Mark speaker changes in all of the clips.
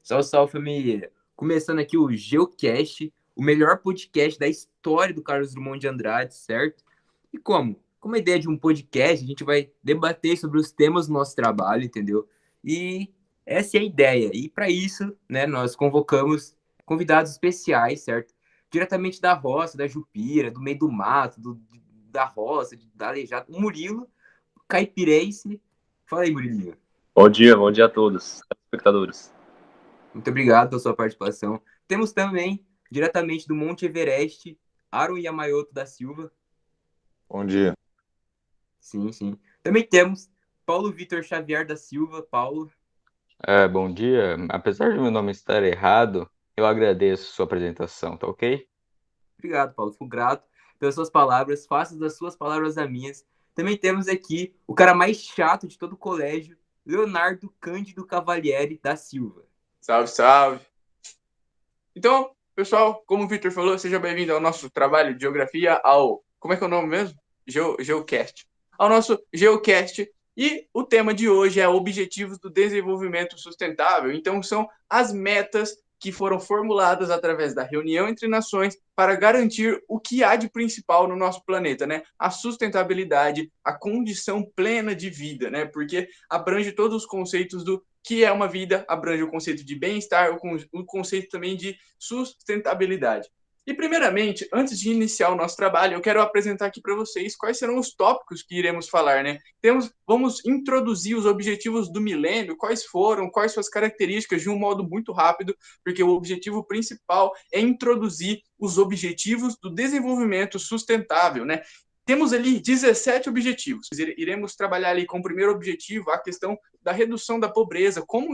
Speaker 1: Salve, salve, família! Começando aqui o GeoCast, o melhor podcast da história do Carlos Drummond de Andrade, certo? E como? Com a ideia de um podcast, a gente vai debater sobre os temas do nosso trabalho, entendeu? E essa é a ideia. E para isso, né, nós convocamos convidados especiais, certo? Diretamente da roça, da Jupira, do meio do mato, da roça, da Aleijada, o Murilo, caipirense. Fala aí, Murilinho.
Speaker 2: Bom dia a todos, espectadores.
Speaker 1: Muito obrigado pela sua participação. Temos também, diretamente do Monte Everest, Aaron Yamamoto da Silva.
Speaker 3: Bom dia.
Speaker 1: Sim, sim. Também temos Paulo Vitor Xavier da Silva. Paulo,
Speaker 3: Bom dia. Apesar de meu nome estar errado, eu agradeço sua apresentação, tá ok?
Speaker 1: obrigado, Paulo. Fico grato pelas suas palavras. Faça das suas palavras as minhas. Também temos aqui o cara mais chato de todo o colégio, Leonardo Cândido Cavalieri da Silva.
Speaker 4: Salve, salve. Então, pessoal, como o Victor falou, seja bem-vindo ao nosso trabalho de geografia, como é que é o nome mesmo? GeoCast. Ao nosso GeoCast. E o tema de hoje é Objetivos do Desenvolvimento Sustentável. Então, são as metas que foram formuladas através da reunião entre nações para garantir o que há de principal no nosso planeta, né? A sustentabilidade, a condição plena de vida, né? Porque abrange todos os conceitos do que é uma vida, abrange o conceito de bem-estar, o conceito também de sustentabilidade. E, primeiramente, antes de iniciar o nosso trabalho, eu quero apresentar aqui para vocês quais serão os tópicos que iremos falar, né? Vamos introduzir os objetivos do milênio, quais foram, quais suas características, de um modo muito rápido, porque o objetivo principal é introduzir os objetivos do desenvolvimento sustentável, né? Temos ali 17 objetivos. Iremos trabalhar ali com o primeiro objetivo, a questão da redução da pobreza, como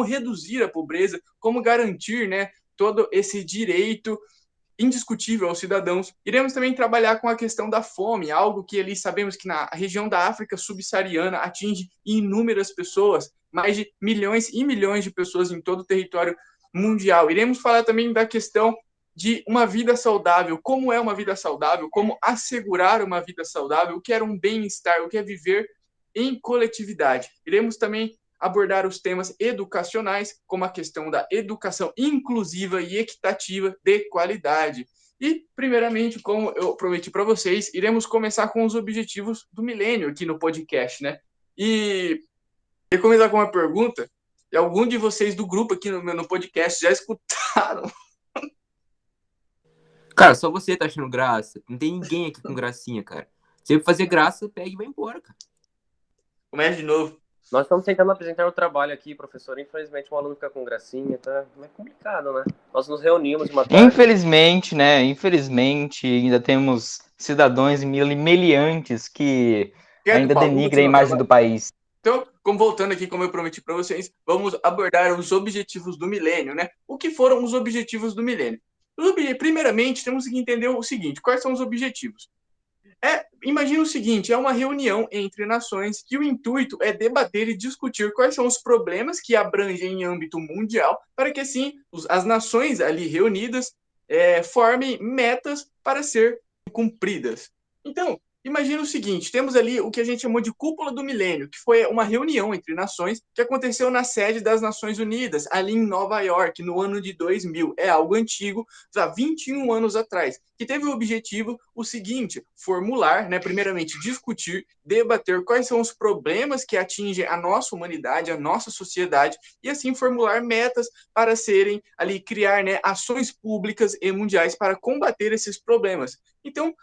Speaker 4: reduzir a pobreza, como garantir, né, todo esse direito indiscutível aos cidadãos. Iremos também trabalhar com a questão da fome, algo que ali sabemos que na região da África subsaariana atinge inúmeras pessoas, mais de milhões e milhões de pessoas em todo o território mundial. Iremos falar também da questão de uma vida saudável, como é uma vida saudável, como assegurar uma vida saudável, o que é um bem-estar, o que é viver em coletividade. Iremos também abordar os temas educacionais, como a questão da educação inclusiva e equitativa de qualidade. E, primeiramente, como eu prometi para vocês, iremos começar com os objetivos do milênio aqui no podcast, né? E eu começar com uma pergunta, e algum de vocês do grupo aqui no podcast já escutaram?
Speaker 1: Cara, só você tá achando graça. Não tem ninguém aqui com gracinha, cara. Se você fazer graça, pega e vai embora, cara.
Speaker 4: Começa de novo.
Speaker 2: Nós estamos tentando apresentar o trabalho aqui, professor. Infelizmente, um aluno fica com gracinha, tá? É complicado, né? Nós nos reunimos uma tarde.
Speaker 3: Infelizmente, né? Infelizmente, ainda temos cidadãos meliantes que
Speaker 4: Quer
Speaker 3: ainda
Speaker 4: que eu
Speaker 3: denigrem a
Speaker 4: continue o
Speaker 3: imagem
Speaker 4: trabalho?
Speaker 3: do país.
Speaker 4: Então, voltando aqui, como eu prometi para vocês, vamos abordar os objetivos do milênio, né? O que foram os objetivos do milênio? Primeiramente, temos que entender o seguinte: quais são os objetivos? Imagina o seguinte, é uma reunião entre nações que o intuito é debater e discutir quais são os problemas que abrangem em âmbito mundial, para que assim as nações ali reunidas formem metas para ser cumpridas. Então, imagina o seguinte, temos ali o que a gente chamou de Cúpula do Milênio, que foi uma reunião entre nações que aconteceu na sede das Nações Unidas, ali em Nova York, no ano de 2000. É algo antigo, há 21 anos atrás, que teve o objetivo o seguinte, formular, né, primeiramente discutir, debater quais são os problemas que atingem a nossa humanidade, a nossa sociedade, e assim formular metas para serem ali, criar, né, ações públicas e mundiais para combater esses problemas. Então,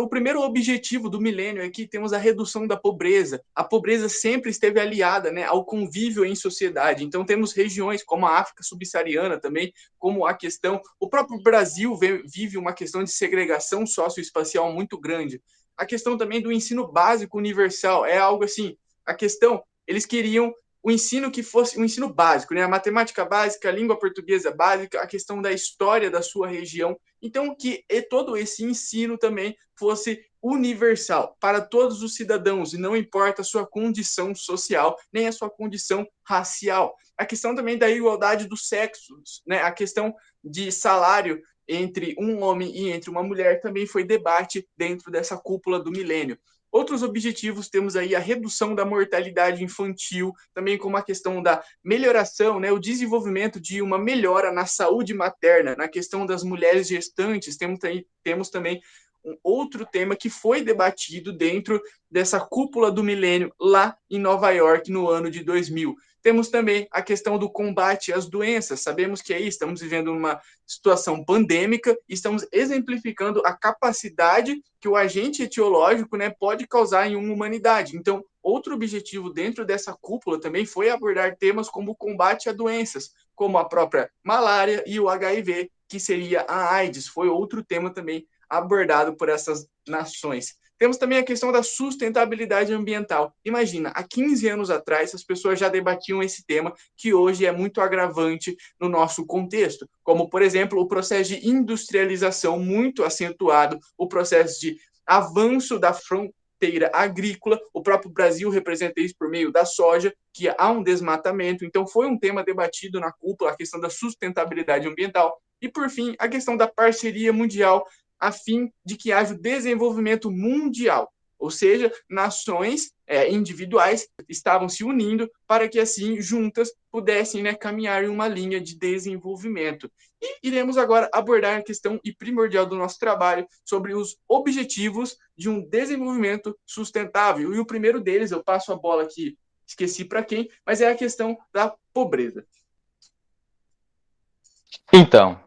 Speaker 4: o primeiro objetivo do milênio é que temos a redução da pobreza. A pobreza sempre esteve aliada, né, ao convívio em sociedade. Então, temos regiões como a África subsaariana também, como a questão... O próprio Brasil vive uma questão de segregação socioespacial muito grande. A questão também do ensino básico universal é algo assim... A questão... Eles queriam o ensino que fosse um ensino básico, né? A matemática básica, a língua portuguesa básica, a questão da história da sua região. Então, que todo esse ensino também fosse universal para todos os cidadãos, e não importa a sua condição social, nem a sua condição racial. A questão também da igualdade dos sexos, né? A questão de salário entre um homem e entre uma mulher também foi debate dentro dessa cúpula do milênio. outros objetivos temos aí a redução da mortalidade infantil, também como a questão da melhoração, né, o desenvolvimento de uma melhora na saúde materna, na questão das mulheres gestantes, temos também um outro tema que foi debatido dentro dessa cúpula do milênio lá em Nova York no ano de 2000. Temos também a questão do combate às doenças. Sabemos que aí estamos vivendo uma situação pandêmica e estamos exemplificando a capacidade que o agente etiológico, né, pode causar em uma humanidade. Então, outro objetivo dentro dessa cúpula também foi abordar temas como o combate a doenças, como a própria malária e o HIV, que seria a AIDS. Foi outro tema também abordado por essas nações. Temos também a questão da sustentabilidade ambiental. Imagina, há 15 anos atrás, as pessoas já debatiam esse tema, que hoje é muito agravante no nosso contexto, como, por exemplo, o processo de industrialização muito acentuado, o processo de avanço da fronteira agrícola, o próprio Brasil representa isso por meio da soja, que há um desmatamento. Então, foi um tema debatido na cúpula, a questão da sustentabilidade ambiental. E, por fim, a questão da parceria mundial, a fim de que haja o desenvolvimento mundial, ou seja, nações individuais estavam se unindo para que assim juntas pudessem, né, caminhar em uma linha de desenvolvimento. E iremos agora abordar a questão e primordial do nosso trabalho sobre os objetivos de um desenvolvimento sustentável. E o primeiro deles, eu passo a bola aqui, esqueci para quem, mas é a questão da pobreza.
Speaker 3: Então,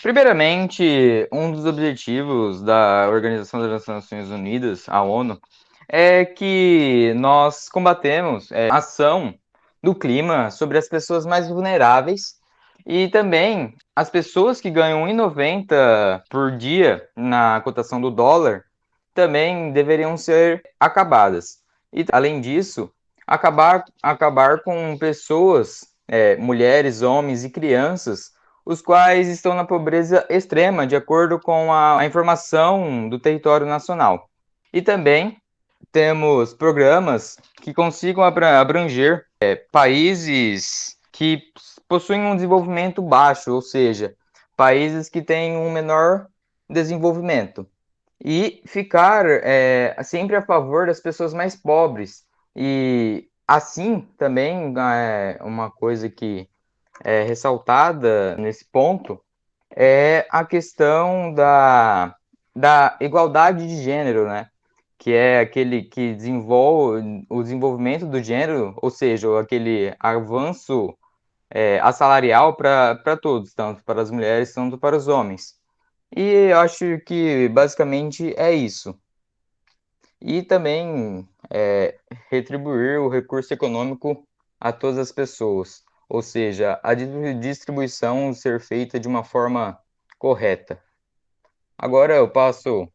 Speaker 3: primeiramente, um dos objetivos da Organização das Nações Unidas, a ONU, é que nós combatemos a ação do clima sobre as pessoas mais vulneráveis e também as pessoas que ganham 1,90 por dia na cotação do dólar também deveriam ser acabadas. E, além disso, acabar com pessoas, mulheres, homens e crianças, os quais estão na pobreza extrema, de acordo com a informação do território nacional. E também temos programas que consigam abranger países que possuem um desenvolvimento baixo, ou seja, países que têm um menor desenvolvimento. E ficar sempre a favor das pessoas mais pobres. E assim também uma coisa que ressaltada nesse ponto é a questão da igualdade de gênero, né? Que é aquele que desenvolve o desenvolvimento do gênero, ou seja, aquele avanço assalarial para todos, tanto para as mulheres quanto para os homens. E eu acho que basicamente é isso. E também retribuir o recurso econômico a todas as pessoas, ou seja, a distribuição ser feita de uma forma correta. Agora eu passo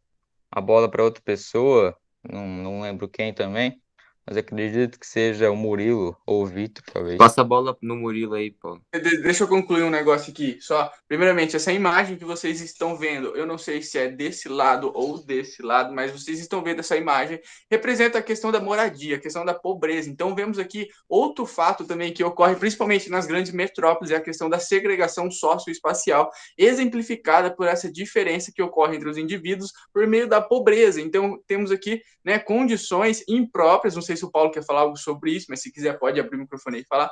Speaker 3: a bola para outra pessoa, não lembro quem também, mas acredito que seja o Murilo ou o Vitor, talvez.
Speaker 1: Passa a bola no Murilo aí, Paulo.
Speaker 4: Deixa eu concluir um negócio aqui. Só, primeiramente, essa imagem que vocês estão vendo, eu não sei se é desse lado ou desse lado, mas vocês estão vendo essa imagem, representa a questão da moradia, a questão da pobreza. Então, vemos aqui outro fato também que ocorre principalmente nas grandes metrópoles, é a questão da segregação socioespacial, exemplificada por essa diferença que ocorre entre os indivíduos por meio da pobreza. Então, temos aqui, né, condições impróprias, não sei se o Paulo quer falar algo sobre isso, mas se quiser pode abrir o microfone e falar,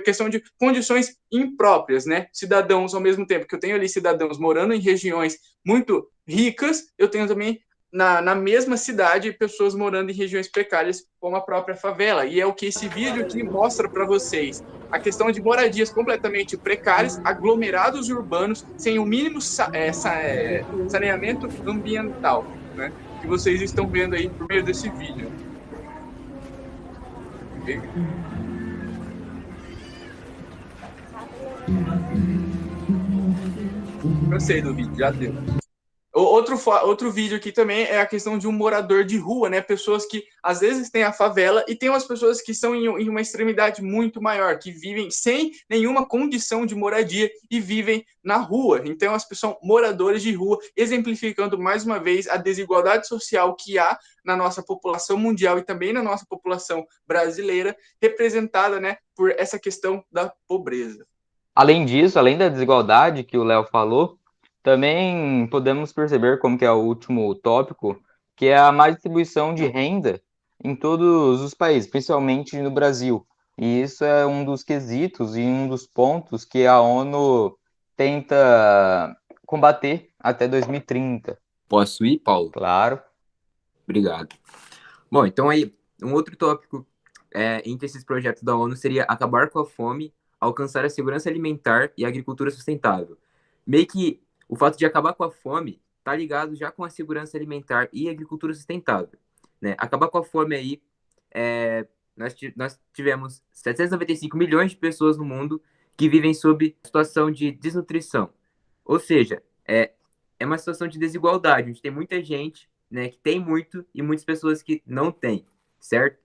Speaker 4: questão de condições impróprias, né? Cidadãos, ao mesmo tempo que eu tenho ali cidadãos morando em regiões muito ricas, eu tenho também na mesma cidade pessoas morando em regiões precárias, como a própria favela. E é o que esse vídeo aqui mostra para vocês. A questão de moradias completamente precárias, aglomerados urbanos, sem o mínimo saneamento ambiental, né? Que vocês estão vendo aí por meio desse vídeo. Okay? Cansei do vídeo, já deu. Outro vídeo aqui também é a questão de um morador de rua, né? Pessoas que às vezes têm a favela e tem umas pessoas que são em uma extremidade muito maior, que vivem sem nenhuma condição de moradia e vivem na rua. Então, as pessoas são moradores de rua, exemplificando mais uma vez a desigualdade social que há na nossa população mundial e também na nossa população brasileira, representada, né, por essa questão da pobreza.
Speaker 3: Além disso, além da desigualdade que o Léo falou, também podemos perceber, como que é o último tópico, que é a má distribuição de renda em todos os países, principalmente no Brasil. E isso é um dos quesitos e um dos pontos que a ONU tenta combater até 2030.
Speaker 1: Posso ir, Paulo?
Speaker 3: Claro.
Speaker 1: Obrigado. Bom, então aí, um outro tópico entre esses projetos da ONU seria acabar com a fome, alcançar a segurança alimentar e a agricultura sustentável. Meio que o fato de acabar com a fome está ligado já com a segurança alimentar e agricultura sustentável, né? Acabar com a fome aí, nós tivemos 795 milhões de pessoas no mundo que vivem sob situação de desnutrição. Ou seja, é uma situação de desigualdade, onde tem muita gente, né, que tem muito e muitas pessoas que não têm, certo?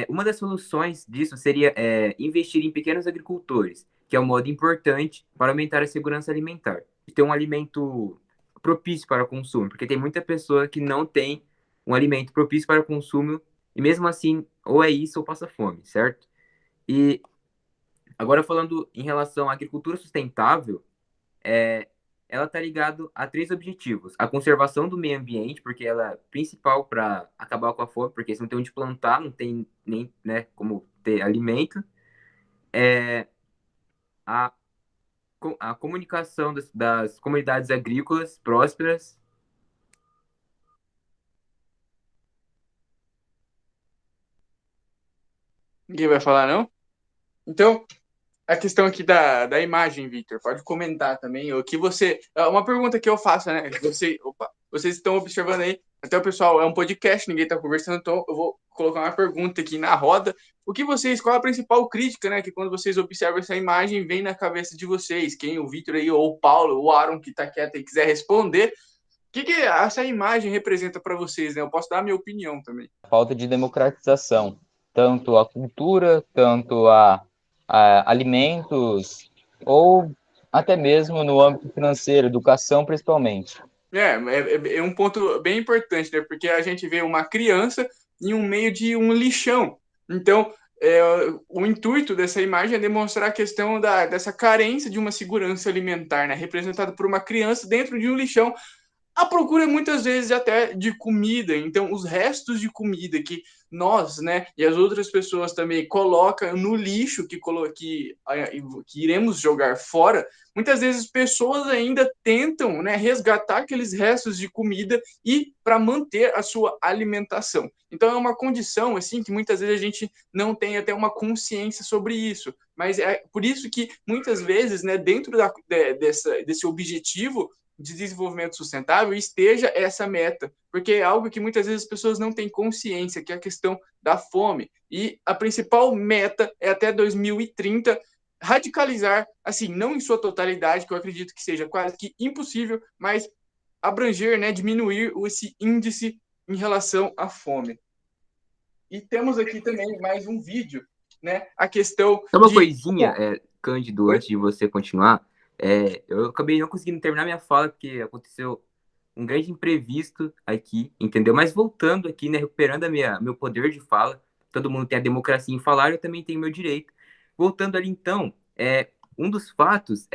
Speaker 1: Uma das soluções disso seria investir em pequenos agricultores, que é um modo importante para aumentar a segurança alimentar. E ter um alimento propício para o consumo, porque tem muita pessoa que não tem um alimento propício para o consumo e mesmo assim, ou é isso ou passa fome, certo? E agora falando em relação à agricultura sustentável, ela está ligada a três objetivos. A conservação do meio ambiente, porque ela é principal para acabar com a fome, porque se não tem onde plantar, não tem nem, né, como ter alimento. A, a comunicação das comunidades agrícolas prósperas.
Speaker 4: Ninguém vai falar, não? Então, a questão aqui da imagem, Victor, pode comentar também. O que você. Uma pergunta que eu faço, né? Vocês estão observando aí, até o pessoal, é um podcast, ninguém está conversando, então eu vou colocar uma pergunta aqui na roda. Qual a principal crítica, né? Que quando vocês observam essa imagem, vem na cabeça de vocês? Quem, o Victor aí, ou o Paulo, ou o Aaron, que está quieto e quiser responder. O que essa imagem representa para vocês, né? Eu posso dar a minha opinião também.
Speaker 3: Falta de democratização, tanto a cultura, tanto a alimentos, ou até mesmo no âmbito financeiro, educação principalmente.
Speaker 4: É um ponto bem importante, né? Porque a gente vê uma criança em um meio de um lixão. Então, o intuito dessa imagem é demonstrar a questão dessa carência de uma segurança alimentar, né? Representada por uma criança dentro de um lixão, a procura muitas vezes até de comida. Então, os restos de comida que nós, né, e as outras pessoas também colocam no lixo que iremos jogar fora, muitas vezes pessoas ainda tentam, né, resgatar aqueles restos de comida e para manter a sua alimentação. Então, é uma condição assim que muitas vezes a gente não tem até uma consciência sobre isso. Mas é por isso que muitas vezes, né, dentro desse objetivo de desenvolvimento sustentável esteja essa meta, porque é algo que muitas vezes as pessoas não têm consciência, que é a questão da fome. E a principal meta é até 2030 radicalizar, assim, não em sua totalidade, que eu acredito que seja quase que impossível, mas abranger, né, diminuir esse índice em relação à fome. E temos aqui também mais um vídeo, né, a questão
Speaker 1: Só uma coisinha, Cândido,
Speaker 4: Oi?
Speaker 1: antes de você continuar. Eu acabei não conseguindo terminar minha fala, porque aconteceu um grande imprevisto aqui, entendeu? Mas voltando aqui, né, recuperando meu poder de fala, todo mundo tem a democracia em falar, eu também tenho meu direito. Voltando ali, então, um dos fatos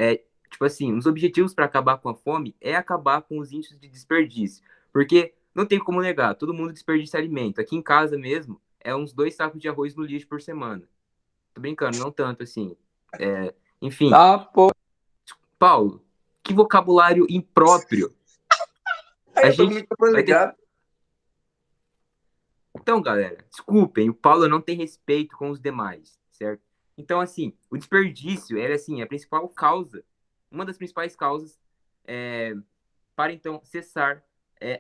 Speaker 1: tipo assim, um dos objetivos para acabar com a fome é acabar com os índices de desperdício, porque não tem como negar, todo mundo desperdiça alimento. Aqui em casa mesmo, é uns 2 sacos de arroz no lixo por semana. Tô brincando, não tanto assim. Enfim,
Speaker 3: Pô.
Speaker 1: Paulo, que vocabulário impróprio. A
Speaker 4: Eu tô
Speaker 1: gente
Speaker 4: muito
Speaker 1: vai ter...
Speaker 4: ligado.
Speaker 1: Então, galera, desculpem, o Paulo não tem respeito com os demais, certo? Então, assim, o desperdício era, assim, a principal causa, uma das principais causas para, então, cessar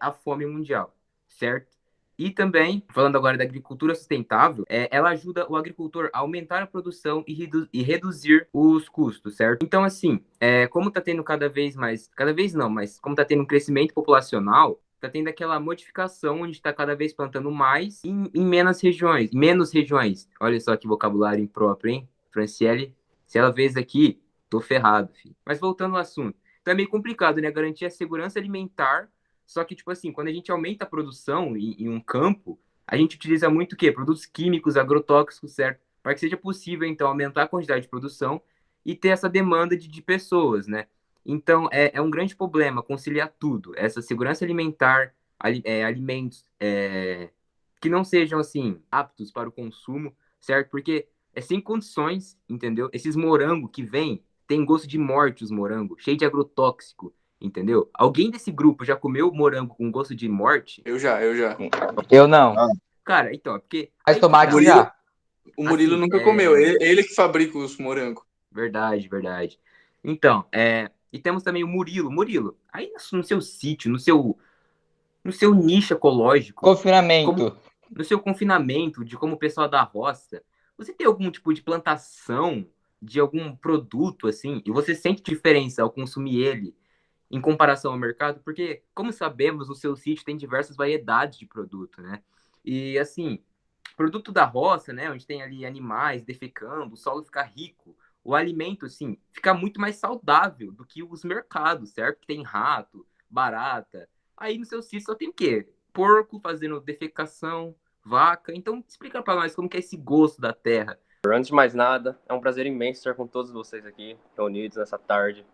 Speaker 1: a fome mundial, certo? E também, falando agora da agricultura sustentável, ela ajuda o agricultor a aumentar a produção e reduzir os custos, certo? Então, assim, como está tendo cada vez não, mas como está tendo um crescimento populacional, está tendo aquela modificação onde está cada vez plantando mais em menos regiões. Olha só que vocabulário impróprio, hein? Franciele, se ela vê isso aqui, tô ferrado, filho. Mas voltando ao assunto, então é meio complicado, né? Garantir a segurança alimentar. Só que, tipo assim, quando a gente aumenta a produção em um campo, a gente utiliza muito o quê? Produtos químicos, agrotóxicos, certo? Para que seja possível, então, aumentar a quantidade de produção e ter essa demanda de pessoas, né? Então, é um grande problema conciliar tudo. Essa segurança alimentar, alimentos que não sejam, assim, aptos para o consumo, certo? Porque é sem condições, entendeu? Esses morangos que vêm, tem gosto de morte os morangos, cheio de agrotóxico, entendeu? Alguém desse grupo já comeu morango com gosto de morte?
Speaker 4: Eu já.
Speaker 3: Eu não.
Speaker 1: Cara, então, é porque...
Speaker 3: Mas
Speaker 1: aí que
Speaker 3: tomate
Speaker 1: tá.
Speaker 3: já.
Speaker 4: O Murilo
Speaker 1: Assim,
Speaker 4: nunca comeu. Ele que fabrica os morangos.
Speaker 1: Verdade, verdade. Então, e temos também o Murilo. Murilo, aí no seu sítio, no seu nicho ecológico, como
Speaker 3: Confinamento.
Speaker 1: no seu confinamento, de como pessoa da roça, você tem algum tipo de plantação de algum produto assim, e você sente diferença ao consumir ele em comparação ao mercado? Porque, como sabemos, o seu sítio tem diversas variedades de produto, né? E assim, produto da roça, né, onde tem ali animais defecando, o solo fica rico, o alimento, assim, fica muito mais saudável do que os mercados, certo? Que tem rato, barata. Aí no seu sítio só tem o quê? Porco fazendo defecação, vaca. Então, explica para nós como que é esse gosto da terra.
Speaker 2: Antes de mais nada, é um prazer imenso estar com todos vocês aqui, reunidos nessa tarde.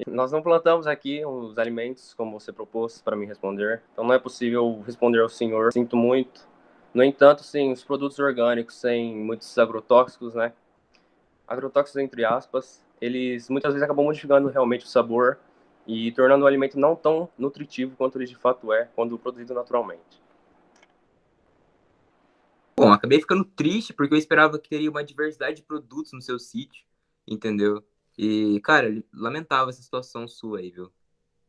Speaker 2: Nós não plantamos aqui os alimentos como você propôs para me responder, então não é possível responder ao senhor. Sinto muito. No entanto, sim, os produtos orgânicos sem muitos agrotóxicos, né? Agrotóxicos entre aspas, eles muitas vezes acabam modificando realmente o sabor e tornando o alimento não tão nutritivo quanto ele de fato é quando produzido naturalmente.
Speaker 1: Bom, acabei ficando triste porque eu esperava que teria uma diversidade de produtos no seu sítio, entendeu? E, cara, lamentava essa situação sua aí, viu?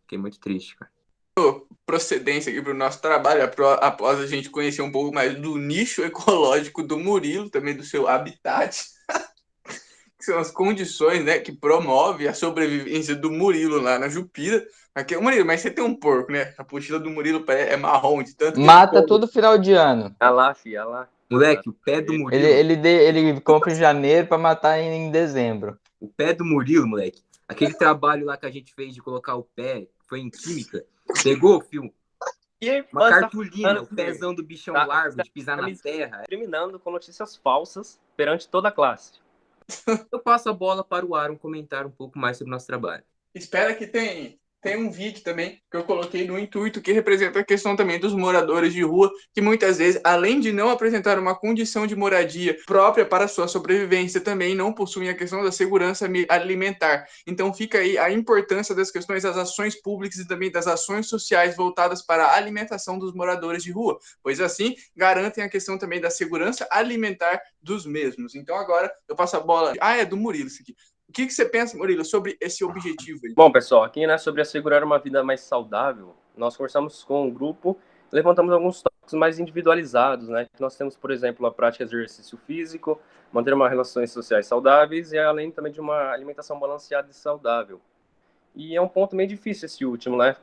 Speaker 1: Fiquei muito triste, cara.
Speaker 4: Procedência aqui para o nosso trabalho, após a gente conhecer um pouco mais do nicho ecológico do Murilo, também do seu habitat, que são as condições, né, que promove a sobrevivência do Murilo lá na Jupira. Aqui, Murilo, mas você tem um porco, né? A pochila do Murilo é marrom, de tanto que
Speaker 3: Mata
Speaker 4: ele come.
Speaker 3: todo final de ano.
Speaker 2: Ah lá, filha, ah lá.
Speaker 1: Moleque, o pé do Murilo,
Speaker 3: Ele compra em janeiro para matar em dezembro.
Speaker 1: o pé do Murilo, moleque, aquele trabalho lá que a gente fez de colocar o pé, foi em química, pegou, filho,
Speaker 2: E aí,
Speaker 1: uma
Speaker 2: você
Speaker 1: cartolina, o pezão do bichão largo de pisar na
Speaker 2: me
Speaker 1: terra.
Speaker 2: discriminando com notícias falsas perante toda a classe.
Speaker 1: Eu passo a bola para o Aaron comentar um pouco mais sobre o nosso trabalho.
Speaker 4: Espera que tem um vídeo também que eu coloquei no intuito que representa a questão também dos moradores de rua, que muitas vezes, além de não apresentar uma condição de moradia própria para a sua sobrevivência, também não possuem a questão da segurança alimentar. Então fica aí a importância das questões das ações públicas e também das ações sociais voltadas para a alimentação dos moradores de rua, pois assim garantem a questão também da segurança alimentar dos mesmos. Então agora eu passo a bola. É do Murilo isso aqui. O que você pensa, Murilo, sobre esse objetivo aí?
Speaker 2: Bom, pessoal, aqui, né, sobre assegurar uma vida mais saudável, nós conversamos com um grupo, levantamos alguns tópicos mais individualizados, né? Nós temos, por exemplo, a prática de exercício físico, manter uma relações sociais saudáveis e além também de uma alimentação balanceada e saudável. E é um ponto meio difícil esse último, né?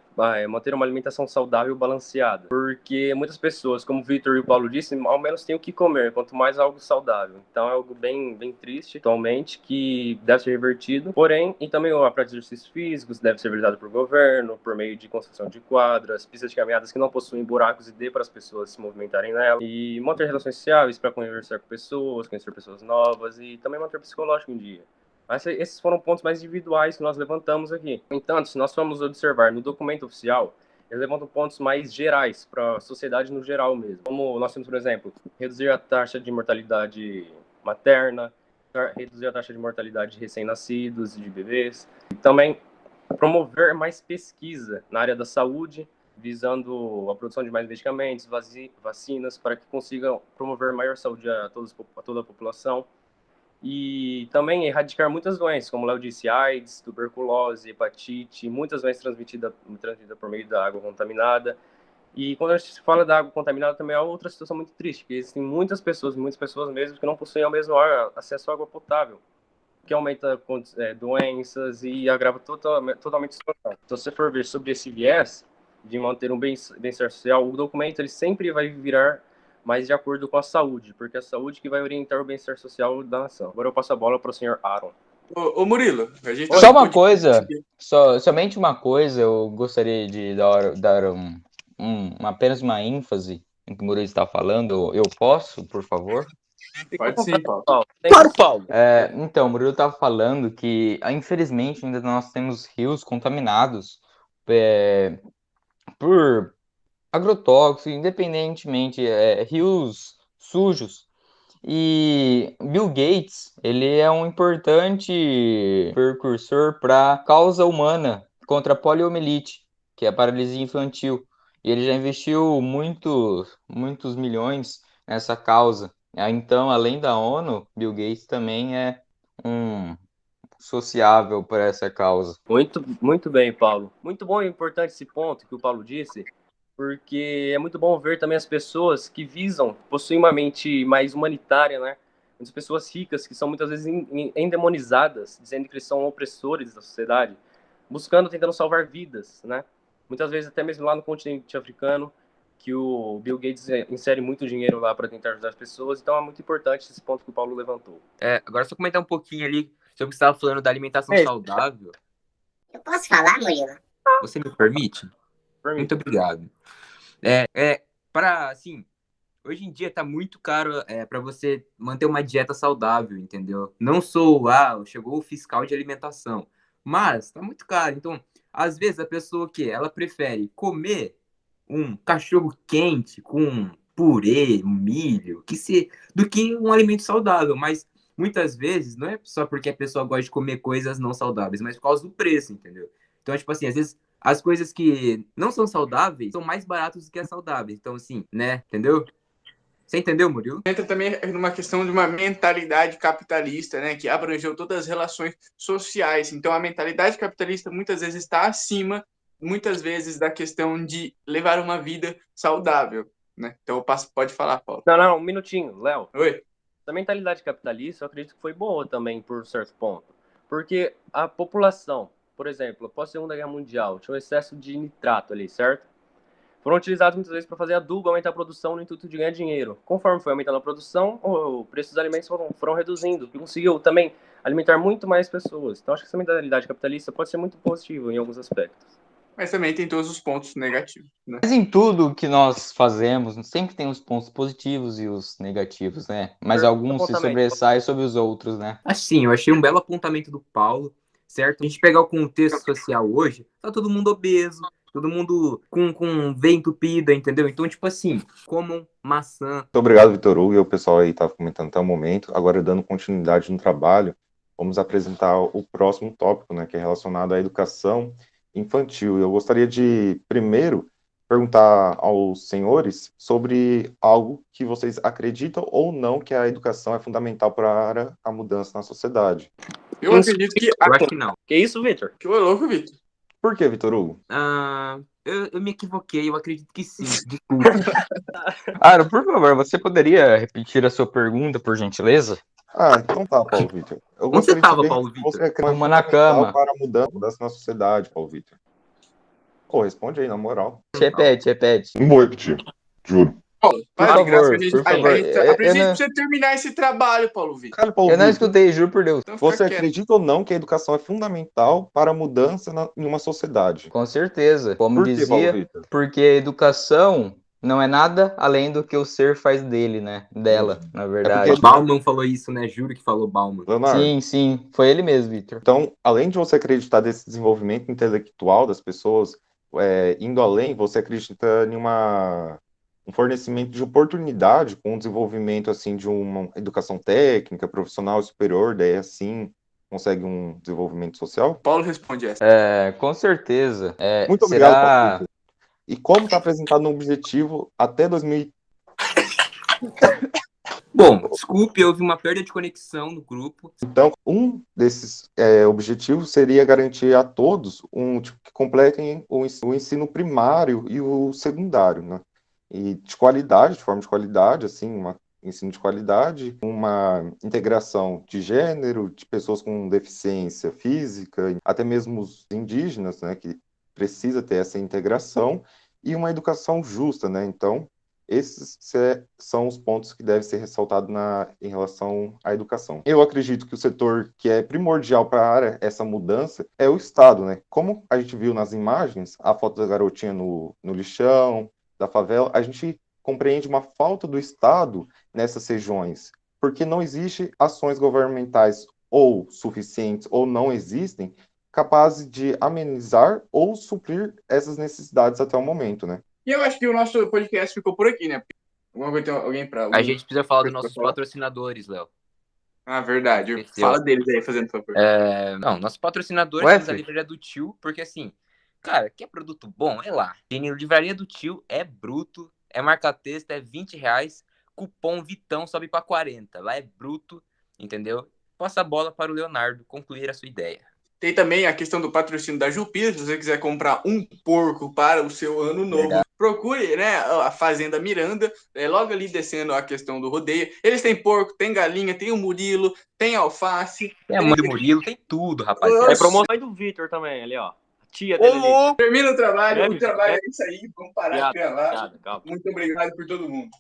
Speaker 2: Manter uma alimentação saudável e balanceada. Porque muitas pessoas, como o Victor e o Paulo disse, ao menos têm o que comer, quanto mais algo saudável. Então é algo bem, bem triste atualmente, que deve ser revertido. Porém, e também a prática de exercícios físicos deve ser realizada por governo, por meio de construção de quadras, pistas de caminhadas que não possuem buracos e dê para as pessoas se movimentarem nela. E manter relações sociáveis para conversar com pessoas, conhecer pessoas novas e também manter o psicológico em dia. Mas esses foram pontos mais individuais que nós levantamos aqui. No entanto, se nós formos observar no documento oficial, eles levantam pontos mais gerais para a sociedade no geral mesmo. Como nós temos, por exemplo, reduzir a taxa de mortalidade materna, reduzir a taxa de mortalidade de recém-nascidos e de bebês. E também promover mais pesquisa na área da saúde, visando a produção de mais medicamentos, vacinas, para que consigam promover maior saúde a toda a população. E também erradicar muitas doenças, como o Léo disse, AIDS, tuberculose, hepatite, muitas doenças transmitidas por meio da água contaminada. E quando a gente fala da água contaminada, também é outra situação muito triste, porque existem muitas pessoas mesmo, que não possuem ao mesmo acesso à água potável, que aumenta doenças e agrava totalmente a situação. Então, se você for ver sobre esse viés de manter um bem-estar social, o documento ele sempre vai virar mais de acordo com a saúde, porque é a saúde que vai orientar o bem-estar social da nação. Agora eu passo a bola para o senhor Aaron.
Speaker 4: Ô Murilo, a gente
Speaker 3: Só uma coisa, somente uma coisa, eu gostaria de dar apenas uma ênfase em que o Murilo está falando. Eu posso, por favor?
Speaker 4: Pode sim, Paulo.
Speaker 1: Claro, Paulo!
Speaker 3: Então, o Murilo estava falando que, infelizmente, ainda nós temos rios contaminados por agrotóxicos, independentemente, rios sujos. E Bill Gates, ele é um importante precursor para a causa humana contra a poliomielite, que é a paralisia infantil. E ele já investiu muitos milhões nessa causa. Então, além da ONU, Bill Gates também é um sociável para essa causa.
Speaker 2: Muito bem, Paulo. Muito bom e importante esse ponto que o Paulo disse, porque é muito bom ver também as pessoas que visam, possuem uma mente mais humanitária, né? As pessoas ricas que são muitas vezes endemonizadas, dizendo que eles são opressores da sociedade, tentando salvar vidas, né? Muitas vezes até mesmo lá no continente africano, que o Bill Gates insere muito dinheiro lá para tentar ajudar as pessoas. Então é muito importante esse ponto que o Paulo levantou.
Speaker 1: Agora só comentar um pouquinho ali sobre o que você estava falando da alimentação saudável.
Speaker 5: Eu posso falar, Murilo?
Speaker 1: Você me permite? Muito obrigado. Assim, hoje em dia tá muito caro para você manter uma dieta saudável, entendeu? Não sou, chegou o fiscal de alimentação, mas tá muito caro. Então, às vezes a pessoa ela prefere comer um cachorro quente com purê, milho, do que um alimento saudável. Mas muitas vezes não é só porque a pessoa gosta de comer coisas não saudáveis, mas por causa do preço, entendeu? Então, tipo assim, às vezes as coisas que não são saudáveis são mais baratas do que as saudáveis. Então, assim, né? Entendeu? Você entendeu, Murilo?
Speaker 4: Entra também numa questão de uma mentalidade capitalista, né, que abrangeu todas as relações sociais. Então, a mentalidade capitalista muitas vezes está acima, muitas vezes, da questão de levar uma vida saudável, né? Então, pode falar, Paulo.
Speaker 2: Não, um minutinho, Léo.
Speaker 4: Oi.
Speaker 2: A mentalidade capitalista, eu acredito que foi boa também, por certo ponto. Porque a população, por exemplo, após a Segunda Guerra Mundial, tinha um excesso de nitrato ali, certo? Foram utilizados muitas vezes para fazer adubo, aumentar a produção no intuito de ganhar dinheiro. Conforme foi aumentando a produção, o preço dos alimentos foram reduzindo, e conseguiu também alimentar muito mais pessoas. Então, acho que essa mentalidade capitalista pode ser muito positiva em alguns aspectos.
Speaker 4: Mas também tem todos os pontos negativos, né?
Speaker 3: Mas em tudo que nós fazemos, sempre tem os pontos positivos e os negativos, né? Mas alguns se sobressaem sobre os outros, né?
Speaker 1: Assim, eu achei um belo apontamento do Paulo, certo? A gente pegar o contexto social hoje, tá todo mundo obeso, todo mundo com veia entupida, entendeu? Então, tipo assim, comam maçã.
Speaker 6: Muito obrigado, Vitor Hugo, e o pessoal aí estava comentando até o momento. Agora, dando continuidade no trabalho, vamos apresentar o próximo tópico, né, que é relacionado à educação infantil. Eu gostaria de, primeiro, perguntar aos senhores sobre algo que vocês acreditam ou não que a educação é fundamental para a mudança na sociedade.
Speaker 4: Eu acredito que...
Speaker 1: Eu acho que não.
Speaker 2: Que isso, Vitor?
Speaker 4: Que louco, Vitor.
Speaker 6: Por que, Vitor Hugo?
Speaker 1: Eu me equivoquei, eu acredito que sim. Desculpa.
Speaker 3: Aaron, por favor, você poderia repetir a sua pergunta, por gentileza?
Speaker 6: Então tá, Paulo Vitor.
Speaker 1: Onde você estava, Paulo Vitor?
Speaker 6: Você é
Speaker 3: Uma na cama.
Speaker 6: para a mudança na sociedade, Paulo Vitor. Pô, responde aí, na moral.
Speaker 3: Repete.
Speaker 6: Não vou repetir, juro.
Speaker 4: Paulo,
Speaker 3: Por favor.
Speaker 4: Pra você terminar esse trabalho, Paulo Vitor.
Speaker 6: Cara, Paulo
Speaker 3: Eu não
Speaker 6: Vitor,
Speaker 3: escutei, juro por Deus.
Speaker 4: Então fica
Speaker 6: você
Speaker 4: quieto.
Speaker 6: acredita ou não que a educação é fundamental para a mudança em uma sociedade?
Speaker 3: Com certeza. Como
Speaker 6: Por que, Paulo
Speaker 3: dizia,
Speaker 6: Vitor?
Speaker 3: porque a educação não é nada além do que o ser faz dele, né? Dela, na verdade.
Speaker 6: porque-
Speaker 1: Bauman falou isso, né? Juro que falou Bauman.
Speaker 6: Leonardo,
Speaker 3: Sim, foi ele mesmo, Vitor.
Speaker 6: então, além de você acreditar nesse desenvolvimento intelectual das pessoas, indo além, você acredita em um fornecimento de oportunidade com o desenvolvimento assim de uma educação técnica, profissional superior, daí assim consegue um desenvolvimento social?
Speaker 4: Paulo responde essa.
Speaker 3: Com certeza.
Speaker 6: Muito obrigado, Paulo Vitor. E como está apresentado no objetivo até 2000?
Speaker 1: Bom, desculpe, houve uma perda de conexão no grupo.
Speaker 6: Então, um desses objetivos seria garantir a todos que completem o ensino primário e o secundário, né? E de qualidade, de forma de qualidade, assim, um ensino de qualidade, uma integração de gênero, de pessoas com deficiência física, até mesmo os indígenas, né, que precisa ter essa integração, e uma educação justa, né? Então, esses são os pontos que devem ser ressaltados em relação à educação. Eu acredito que o setor que é primordial para essa mudança é o Estado, né? Como a gente viu nas imagens, a foto da garotinha no lixão, da favela, a gente compreende uma falta do Estado nessas regiões, porque não existem ações governamentais ou suficientes ou não existem capazes de amenizar ou suprir essas necessidades até o momento, né?
Speaker 4: E E eu acho que o nosso podcast ficou por aqui, né? Alguma coisa, tem alguém pra...
Speaker 1: A gente precisa falar dos
Speaker 4: Pra
Speaker 1: nossos
Speaker 4: falar?
Speaker 1: patrocinadores, Léo.
Speaker 4: Ah, verdade.
Speaker 1: Esqueceu.
Speaker 4: Fala deles aí, fazendo favor.
Speaker 1: Não, nossos patrocinadores
Speaker 3: Ué,
Speaker 1: temos a
Speaker 3: filho?
Speaker 1: Livraria do Tio, porque assim, cara, quer produto bom? É lá. Livraria do Tio é bruto, é marca-texto, é R$20, cupom Vitão sobe pra 40. Lá é bruto, entendeu? Passa a bola para o Leonardo concluir a sua ideia.
Speaker 4: Tem também a questão do patrocínio da Jupiter. Se você quiser comprar um porco para o seu ano novo,
Speaker 1: Verdade.
Speaker 4: procure, né, a Fazenda Miranda, logo ali descendo a questão do rodeio. Eles têm porco, tem galinha, tem o Murilo, tem alface.
Speaker 1: Tem a mãe do Murilo, tem tudo, rapaziada.
Speaker 2: É promoção do Vitor também, ali, ó. A tia dele ali.
Speaker 1: Ô,
Speaker 4: Termina o trabalho,
Speaker 2: É,
Speaker 4: o trabalho é isso aí. Vamos parar de gravar.
Speaker 2: Piada, calma.
Speaker 4: Muito obrigado por todo mundo.